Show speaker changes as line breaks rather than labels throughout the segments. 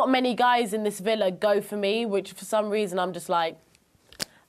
not many guys in this villa go for me, which for some reason I'm just like,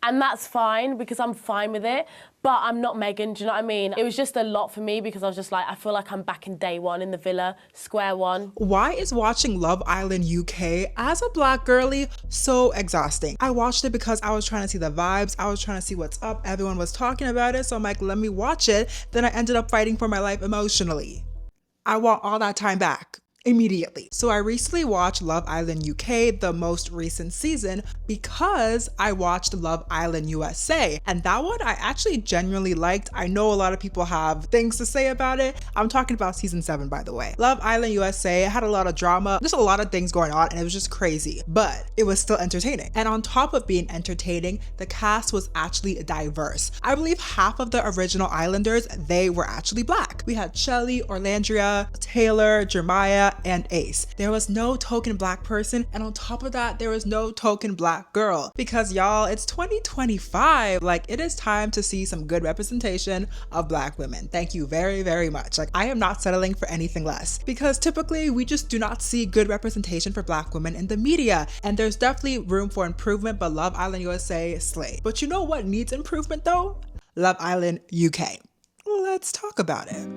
and that's fine because I'm fine with it, but I'm not Megan, do you know what I mean? It was just a lot for me because I was just like, I feel like I'm back in day one in the villa, square one.
Why is watching Love Island UK as a black girly so exhausting? I watched it because I was trying to see the vibes, I was trying to see what's up, everyone was talking about it, so I'm like, let me watch it. Then I ended up fighting for my life emotionally. I want all that time back. Immediately. So I recently watched Love Island UK, the most recent season, because I watched Love Island USA. And that one I actually genuinely liked. I know a lot of people have things to say about it. I'm talking about season 7, by the way. Love Island USA had a lot of drama, just a lot of things going on, and it was just crazy, but it was still entertaining. And on top of being entertaining, the cast was actually diverse. I believe half of the original Islanders, they were actually black. We had Shelly, Orlandria, Taylor, Jeremiah, and Ace. There was no token black person, and on top of that, there was no token black girl. Because y'all, it's 2025. Like, it is time to see some good representation of black women. Thank you very, very much. Like, I am not settling for anything less, because typically we just do not see good representation for black women in the media, and there's definitely room for improvement, but Love Island USA slayed. But you know what needs improvement though? Love Island UK. Let's talk about it.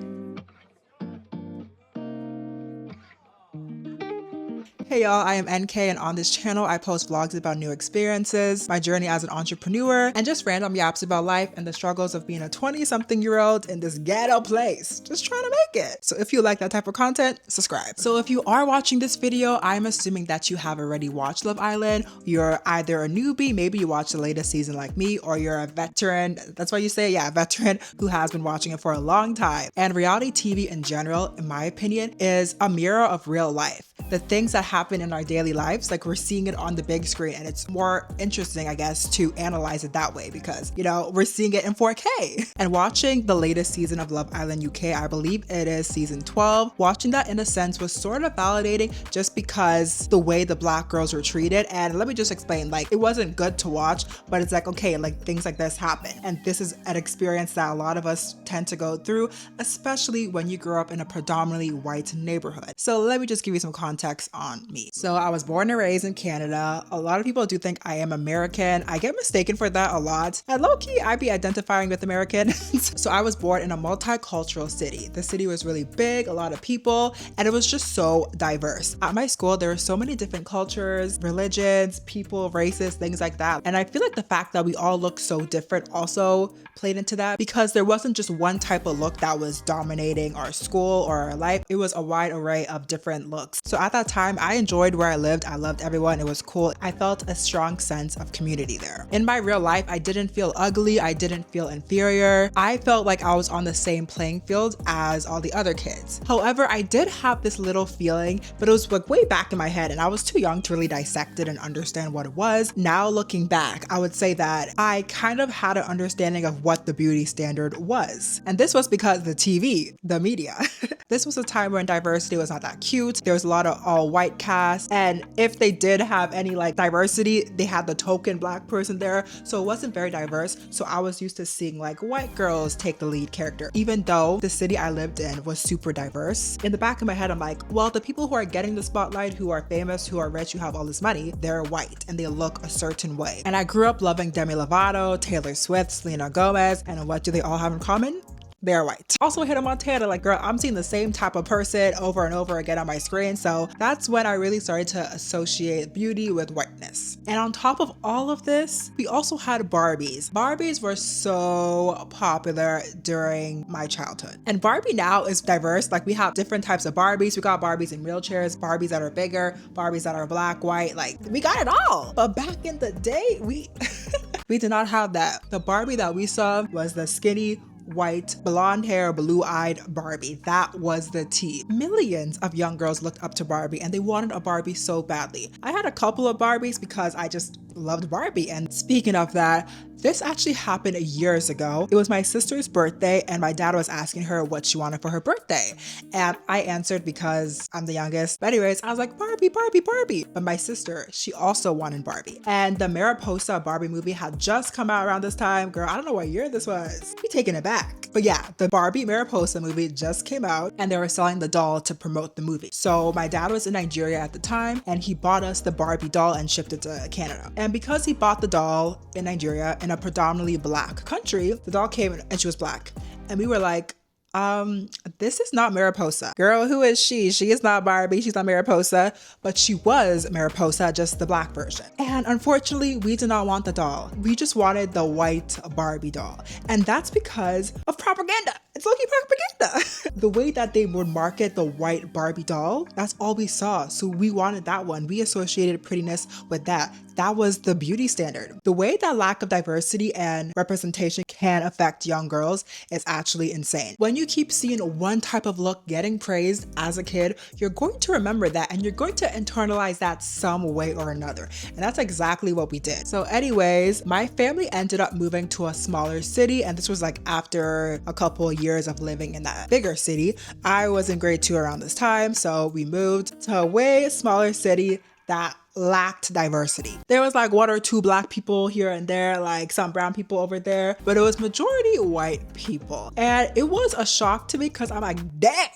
Hey y'all, I am NK, and on this channel I post vlogs about new experiences, my journey as an entrepreneur, and just random yaps about life and the struggles of being a 20-something-year-old in this ghetto place, just trying to make it. So if you like that type of content, subscribe. So if you are watching this video, I'm assuming that you have already watched Love Island. You're either a newbie, maybe you watched the latest season like me, or you're a veteran, that's why you say, yeah, a veteran who has been watching it for a long time. And reality TV in general, in my opinion, is a mirror of real life. The things that happen in our daily lives, like we're seeing it on the big screen, and it's more interesting, I guess, to analyze it that way because, you know, we're seeing it in 4K. And watching the latest season of Love Island UK, I believe it is season 12, watching that in a sense was sort of validating just because the way the black girls were treated. And let me just explain, like, it wasn't good to watch, but it's like, okay, like things like this happen. And this is an experience that a lot of us tend to go through, especially when you grow up in a predominantly white neighborhood. So let me just give you some context on me. So I was born and raised in Canada. A lot of people do think I am American. I get mistaken for that a lot. And low-key, I be identifying with American. So I was born in a multicultural city. The city was really big, a lot of people, and it was just so diverse. At my school, there were so many different cultures, religions, people, races, things like that. And I feel like the fact that we all look so different also played into that, because there wasn't just one type of look that was dominating our school or our life. It was a wide array of different looks. So at that time, I enjoyed where I lived. I loved everyone. It was cool. I felt a strong sense of community there. In my real life, I didn't feel ugly. I didn't feel inferior. I felt like I was on the same playing field as all the other kids. However, I did have this little feeling, but it was like way back in my head, and I was too young to really dissect it and understand what it was. Now looking back, I would say that I kind of had an understanding of what the beauty standard was. And this was because the TV, the media. This was a time when diversity was not that cute. There was a lot of all white cast, and if they did have any like diversity, they had the token black person there, so it wasn't very diverse. So I was used to seeing like white girls take the lead character, even though the city I lived in was super diverse. In the back of my head, I'm like, well, the people who are getting the spotlight, who are famous, who are rich, who have all this money, they're white and they look a certain way. And I grew up loving Demi Lovato, Taylor Swift, Selena Gomez, and what do they all have in common? They're white. Also Hannah Montana, like, girl, I'm seeing the same type of person over and over again on my screen. So that's when I really started to associate beauty with whiteness. And on top of all of this, we also had Barbies. Barbies were so popular during my childhood. And Barbie now is diverse. Like, we have different types of Barbies. We got Barbies in wheelchairs, Barbies that are bigger, Barbies that are black, white, like we got it all. But back in the day, we did not have that. The Barbie that we saw was the skinny, white, blonde hair, blue-eyed Barbie. That was the tea. Millions of young girls looked up to Barbie and they wanted a Barbie so badly. I had a couple of Barbies because I just loved Barbie. And speaking of that, this actually happened years ago. It was my sister's birthday and my dad was asking her what she wanted for her birthday. And I answered because I'm the youngest. But anyways, I was like, Barbie. Barbie, Barbie, Barbie. But my sister, she also wanted Barbie. And the Mariposa Barbie movie had just come out around this time. Girl, I don't know what year this was. We taking it back. But yeah, the Barbie Mariposa movie just came out and they were selling the doll to promote the movie. So my dad was in Nigeria at the time and he bought us the Barbie doll and shipped it to Canada. And because he bought the doll in Nigeria in a predominantly black country, the doll came and she was black. And we were like, this is not Mariposa. Girl, who is she? She is not Barbie. She's not Mariposa, but she was Mariposa, just the black version. And unfortunately, we did not want the doll. We just wanted the white Barbie doll. And that's because of propaganda. It's low-key propaganda. The way that they would market the white Barbie doll, that's all we saw. So we wanted that one. We associated prettiness with that. That was the beauty standard. The way that lack of diversity and representation can affect young girls is actually insane. When you keep seeing one type of look getting praised as a kid, you're going to remember that and you're going to internalize that some way or another. And that's exactly what we did. So anyways, my family ended up moving to a smaller city, and this was like after a couple of years of living in that bigger city. I was in grade 2 around this time, so we moved to a way smaller city that lacked diversity. There was like 1 or 2 black people here and there, like some brown people over there, but it was majority white people. And it was a shock to me because I'm like, dang,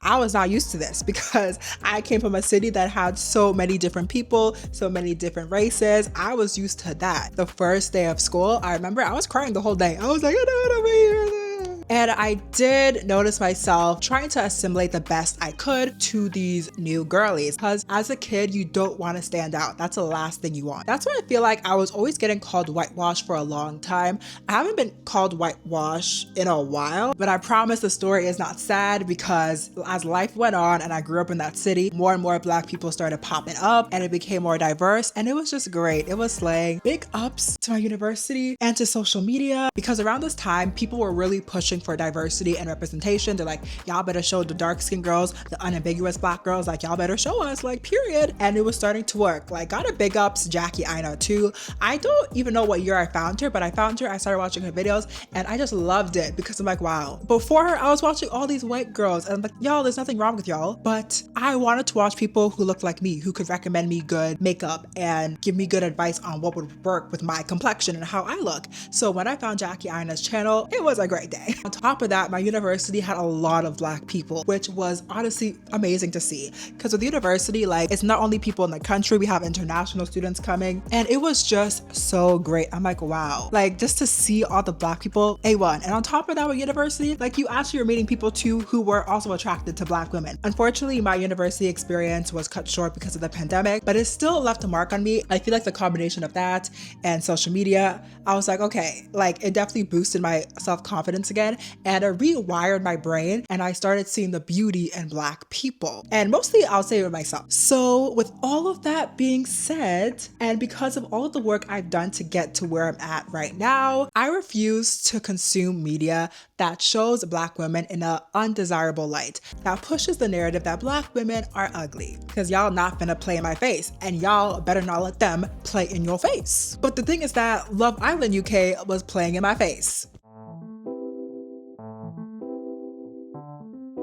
I was not used to this because I came from a city that had so many different people, so many different races. I was used to that. The first day of school, I remember I was crying the whole day. I was like, I don't want to be here. And I did notice myself trying to assimilate the best I could to these new girlies, because as a kid, you don't want to stand out. That's the last thing you want. That's why I feel like I was always getting called whitewash for a long time. I haven't been called whitewash in a while, but I promise the story is not sad, because as life went on and I grew up in that city, more and more black people started popping up and it became more diverse, and it was just great. It was slaying. Big ups to my university and to social media, because around this time, people were really pushing for diversity and representation. They're like, y'all better show the dark-skinned girls, the unambiguous black girls, like y'all better show us, like period. And it was starting to work. Like, gotta big ups Jackie Aina too. I don't even know what year I found her, but I found her, I started watching her videos and I just loved it because I'm like, wow. Before her, I was watching all these white girls and I'm like, y'all, there's nothing wrong with y'all, but I wanted to watch people who looked like me, who could recommend me good makeup and give me good advice on what would work with my complexion and how I look. So when I found Jackie Aina's channel, it was a great day. On top of that, my university had a lot of black people, which was honestly amazing to see. Because with university, like, it's not only people in the country, we have international students coming, and it was just so great. I'm like, wow, like just to see all the black people, A1. And on top of that, with university, like you actually are meeting people too who were also attracted to black women. Unfortunately, my university experience was cut short because of the pandemic, but it still left a mark on me. I feel like the combination of that and social media, I was like, okay, like it definitely boosted my self-confidence again, and it rewired my brain, and I started seeing the beauty in black people. And mostly I'll say it myself. So with all of that being said, and because of all of the work I've done to get to where I'm at right now, I refuse to consume media that shows black women in an undesirable light, that pushes the narrative that black women are ugly. Because y'all not finna play in my face, and y'all better not let them play in your face. But the thing is that Love Island UK was playing in my face.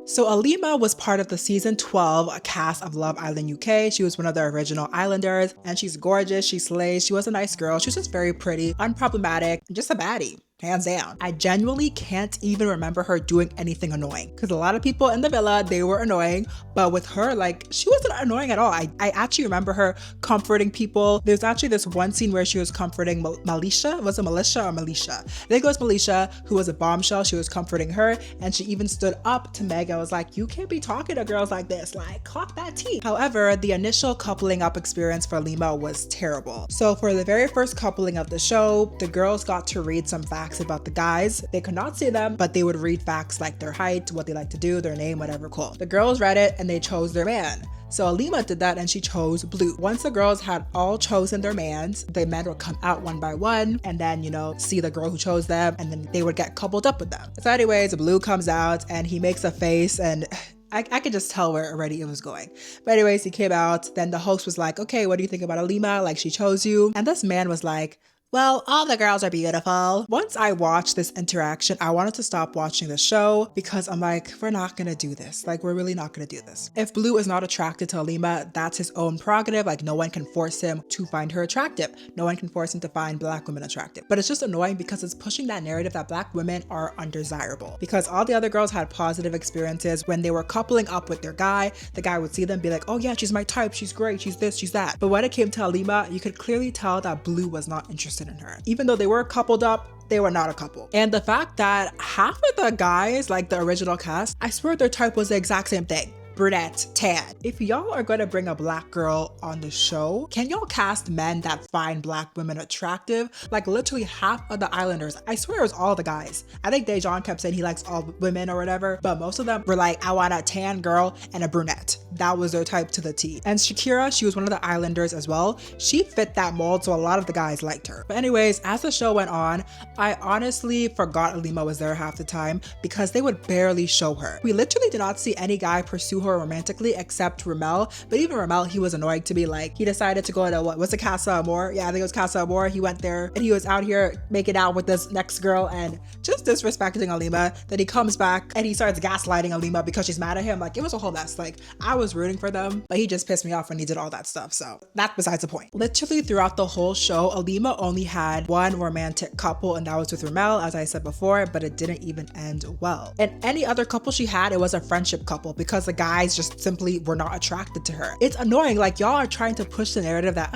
So Alima was part of the season 12 cast of Love Island UK. She was one of the original Islanders, and she's gorgeous, she slays, she was a nice girl, she was just very pretty, unproblematic, just a baddie. Hands down. I genuinely can't even remember her doing anything annoying, because a lot of people in the villa, they were annoying, but with her, like, she wasn't annoying at all. I actually remember her comforting people. There's actually this one scene where she was comforting Malisha. Was it Militia or Melisha? I think it was Melisha, who was a bombshell. She was comforting her, and she even stood up to Meg and was like, you can't be talking to girls like this, like, clock that tea. However, the initial coupling up experience for Lima was terrible. So for the very first coupling of the show, the girls got to read some facts about the guys. They could not see them, but they would read facts like their height, what they like to do, their name, whatever, cool. The girls read it and they chose their man. So Alima did that and she chose Blue. Once the girls had all chosen their mans, the men would come out one by one and then, you know, see the girl who chose them, and then they would get coupled up with them. So anyways, Blue comes out and he makes a face, and I could just tell where already it was going. But anyways, he came out. Then the host was like, okay, what do you think about Alima? Like, she chose you. And this man was like, well, all the girls are beautiful. Once I watched this interaction, I wanted to stop watching the show because I'm like, we're not gonna do this. Like, we're really not gonna do this. If Blue is not attracted to Alima, that's his own prerogative. Like, no one can force him to find her attractive. No one can force him to find Black women attractive. But it's just annoying because it's pushing that narrative that Black women are undesirable. Because all the other girls had positive experiences when they were coupling up with their guy. The guy would see them, be like, oh yeah, she's my type, she's great, she's this, she's that. But when it came to Alima, you could clearly tell that Blue was not interested in her. Even though they were coupled up, they were not a couple. And the fact that half of the guys, like the original cast, I swear their type was the exact same thing. Brunette, tan. If y'all are gonna bring a Black girl on the show, can y'all cast men that find Black women attractive? Like literally half of the Islanders, I swear it was all the guys. I think Dejan kept saying he likes all women or whatever, but most of them were like, I want a tan girl and a brunette. That was their type to the T. And Shakira, she was one of the Islanders as well. She fit that mold, so a lot of the guys liked her. But anyways, as the show went on, I honestly forgot Alima was there half the time because they would barely show her. We literally did not see any guy pursue her romantically except Ramel, but even Ramel, he was annoying to me. Like, he decided to go to what's it, Casa Amor? Yeah, I think it was Casa Amor. He went there and he was out here making out with this next girl and just disrespecting Alima. Then he comes back and he starts gaslighting Alima because she's mad at him. Like, it was a whole mess. Like, I was rooting for them, but he just pissed me off when he did all that stuff. So that's besides the point. Literally throughout the whole show, Alima only had one romantic couple, and that was with Ramel, as I said before, but it didn't even end well. And any other couple she had, it was a friendship couple because the guys just simply were not attracted to her. It's annoying. Like, y'all are trying to push the narrative that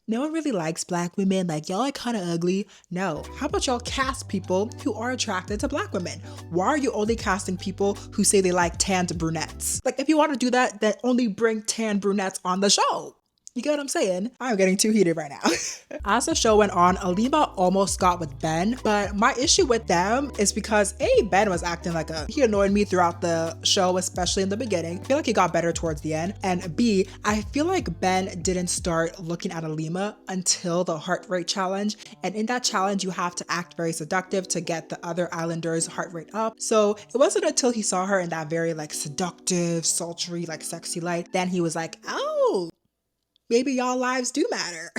no one really likes Black women, like y'all are kind of ugly. No, how about y'all cast people who are attracted to Black women? Why are you only casting people who say they like tanned brunettes? Like, if you want to do that, then only bring tan brunettes on the show. You get what I'm saying? I'm getting too heated right now. As the show went on, Alima almost got with Ben, but my issue with them is because A, Ben was acting like he annoyed me throughout the show, especially in the beginning. I feel like he got better towards the end. And B, I feel like Ben didn't start looking at Alima until the heart rate challenge. And in that challenge, you have to act very seductive to get the other Islanders' heart rate up. So it wasn't until he saw her in that very like seductive, sultry, like sexy light, then he was like, oh, maybe y'all lives do matter.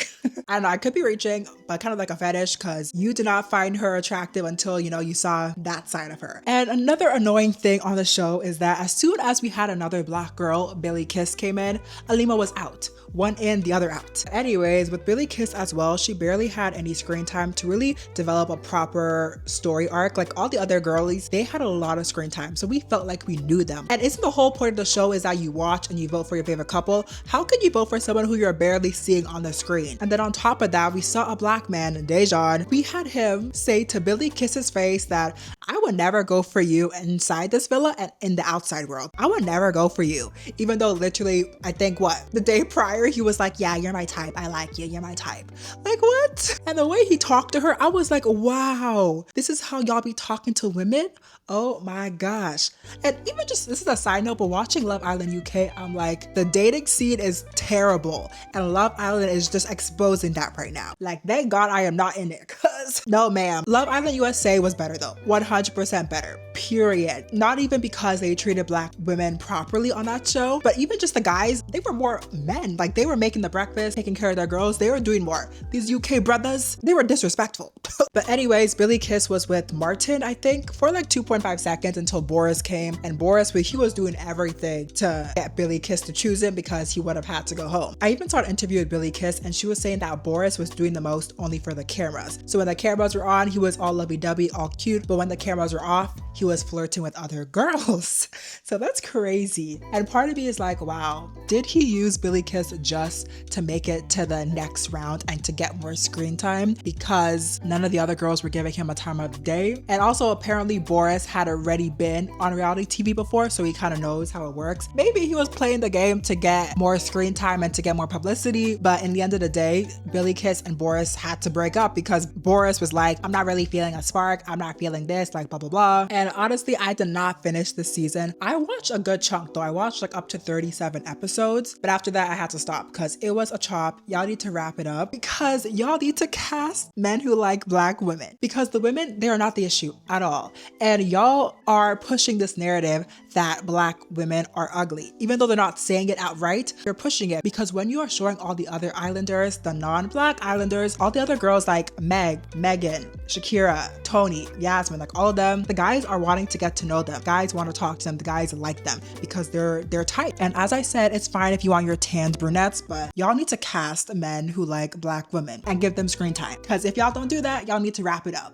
I don't know, I could be reaching, but kind of like a fetish because you did not find her attractive until, you know, you saw that side of her. And another annoying thing on the show is that as soon as we had another Black girl, Billy Kiss, came in, Alima was out. One in, the other out. Anyways, with Billy Kiss as well, she barely had any screen time to really develop a proper story arc. Like all the other girlies, they had a lot of screen time, so we felt like we knew them. And isn't the whole point of the show is that you watch and you vote for your favorite couple? How could you vote for someone who you're barely seeing on the screen? And then on top of that, we saw a Black man, Dejan. We had him say to Billy Kiss's face that I would never go for you inside this villa and in the outside world. I would never go for you. Even though literally, I think the day prior, he was like, yeah, you're my type. I like you. You're my type. Like, what? And the way he talked to her, I was like, wow, this is how y'all be talking to women? Oh my gosh. And even just, this is a side note, but watching Love Island UK, I'm like, the dating scene is terrible. And Love Island is just exposing that right now. Like, thank God I am not in it, cause no ma'am. Love Island USA was better though. 100% better, period. Not even because they treated Black women properly on that show, but even just the guys, they were more men. Like, they were making the breakfast, taking care of their girls. They were doing more. These UK brothers, they were disrespectful. But anyways, Billy Kiss was with Martin, I think, for like 2.5 seconds until Boris came. And Boris, he was doing everything to get Billy Kiss to choose him because he would have had to go home. I even saw an interview with Billy Kiss and she was saying that Boris was doing the most only for the cameras. So when the cameras were on, he was all lovey-dovey, all cute. But when the cameras were off, he was flirting with other girls. So that's crazy. And part of me is like, wow, did he use Billy Kiss just to make it to the next round and to get more screen time because none of the other girls were giving him a time of the day? And also apparently Boris had already been on reality TV before, so he kind of knows how it works. Maybe he was playing the game to get more screen time and to get more publicity, but in the end of the day, Billy Kiss and Boris had to break up because Boris was like, I'm not really feeling a spark, I'm not feeling this, like blah blah blah. And honestly, I did not finish this season. I watched a good chunk though. I watched like up to 37 episodes, but after that I had to stop because it was a chop. Y'all need to wrap it up because y'all need to cast men who like Black women, because the women, they are not the issue at all. And y'all are pushing this narrative that Black women are ugly. Even though they're not saying it outright, they're pushing it, because when you are showing all the other islanders, the non-Black islanders, all the other girls like Meg, Megan, Shakira, Tony, Yasmin, like all of them, the guys are wanting to get to know them. Guys want to talk to them. The guys like them because they're tight. And as I said, it's fine if you want your tanned brunettes, but y'all need to cast men who like Black women and give them screen time. Because if y'all don't do that, y'all need to wrap it up.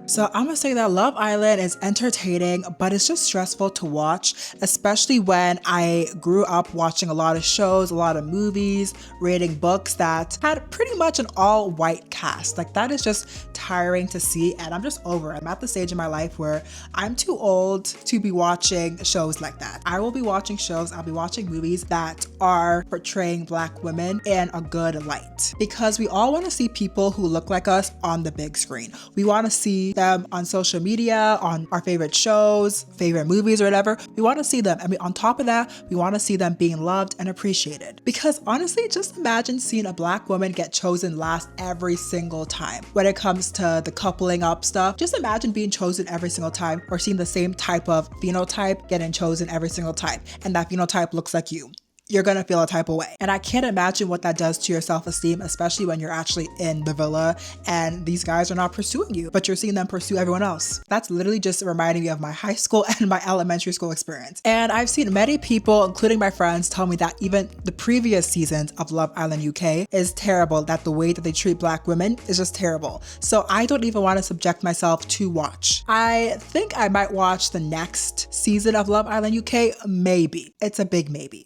So I'm gonna say that Love Island is entertaining, but it's just stressful to watch, especially when I grew up watching a lot of shows, a lot of movies, reading books that had pretty much an all-white cast. Like, that is just tiring to see, and I'm just over it. I'm at the stage in my life where I'm too old to be watching shows like that. I will be watching shows, I'll be watching movies that are portraying Black women in a good light, because we all want to see people who look like us on the big screen. We want to see them on social media, on our favorite shows, favorite movies or whatever. We want to see them. I mean, on top of that, we want to see them being loved and appreciated. Because honestly, just imagine seeing a Black woman get chosen last every single time. When it comes to the coupling up stuff, just imagine being chosen every single time, or seeing the same type of phenotype getting chosen every single time, and that phenotype looks like you. You're gonna feel a type of way. And I can't imagine what that does to your self-esteem, especially when you're actually in the villa and these guys are not pursuing you, but you're seeing them pursue everyone else. That's literally just reminding me of my high school and my elementary school experience. And I've seen many people, including my friends, tell me that even the previous seasons of Love Island UK is terrible, that the way that they treat Black women is just terrible. So I don't even want to subject myself to watch. I think I might watch the next season of Love Island UK, maybe. It's a big maybe.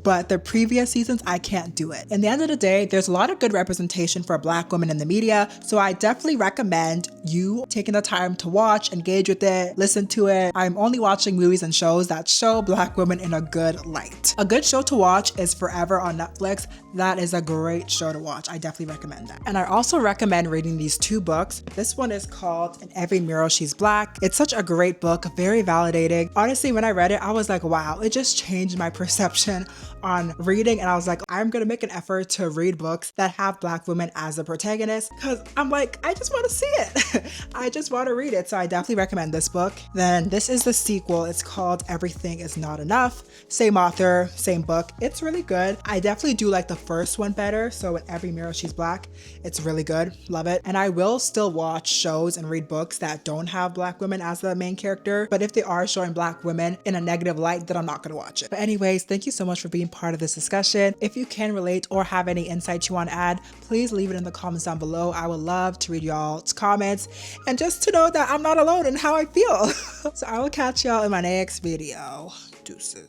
But the previous seasons, I can't do it. In the end of the day, there's a lot of good representation for Black women in the media, so I definitely recommend you taking the time to watch, engage with it, listen to it. I'm only watching movies and shows that show Black women in a good light. A good show to watch is Forever on Netflix. That is a great show to watch. I definitely recommend that. And I also recommend reading these two books. This one is called In Every Mirror She's Black. It's such a great book, very validating. Honestly, when I read it, I was like, wow, it just changed my perception on reading, and I was like, I'm gonna make an effort to read books that have Black women as the protagonist, because I'm like, I just want to see it. I just want to read it. So I definitely recommend this book. Then this is the sequel. It's called Everything Is Not Enough. Same author, same book. It's really good. I definitely do like the first one better. So In Every Mirror She's Black, it's really good. Love it. And I will still watch shows and read books that don't have Black women as the main character, but if they are showing Black women in a negative light, then I'm not gonna watch it. But anyways, thank you so much for being part of this discussion. If you can relate or have any insights you want to add, please leave it in the comments down below. I would love to read y'all's comments and just to know that I'm not alone in how I feel. So I will catch y'all in my next video. Deuces.